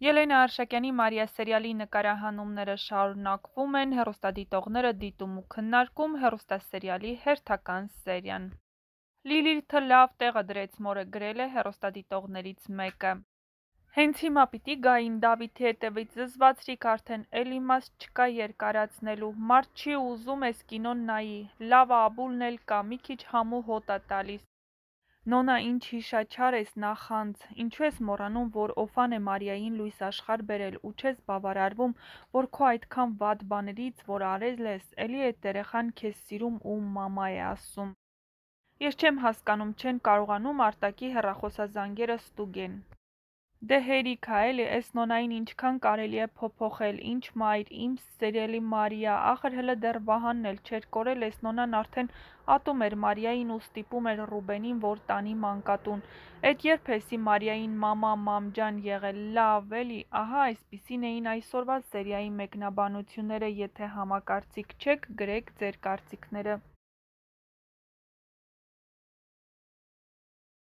Ելենա Արշակյանի «Մարիա» սերիալի նկարահանումները շարունակվում են, հեռուստադիտողները դիտում ու քննարկում հեռուստասերիալի հերթական սերիան։ Լիլիթը լավ տեղը դրեց մորը գրել է հեռուստադիտողներից մեկը։ Հենց հիմա պիտի գային Դավիթի հետևից զզվացրիք արդեն, էլ իմաստ չկա երկարացնելու, մարդ չի ուզում էս կինոն նայի, լավ ա Աբուլն էլ կա, մի քիչ համու հոտ ա տալիս։ Նոնա ինչ հիշաչար ես նախանց, ինչու ես մոռանում, որ Օֆան է Մարիային լույս աշխարհ բերել ու չես բավարարվում, որ քո այդքան վատ բաներից, որ արել ես, էլի էդ երեխան քեզ սիրում ու մամա է ասում։ Ես չեմ հասկանում, չեն կարողանում Արտակի հեռախոսազանգերը ստուգեն։ Դե հերիք ա էլի, էս Նոնային ինչքան կարելի է փոփոխել, ինչ մայր, իմ սիրելի Մարիա, ախր հլը դեռ Վահանն էլ չէր կորել, էս Նոնան արդեն ատում էր Մարիային ու ստիպում էր Ռուբենին, որ տանի մանկատուն։ Էդ երբ էսի Մարիային մամա մամջան եղել, լավ էլի, ահա այսպիսին էին այսօրվա սերիայի մեկնաբանությունները, եթե համակարծիք չեք, գրեք ձեր կարծիքները։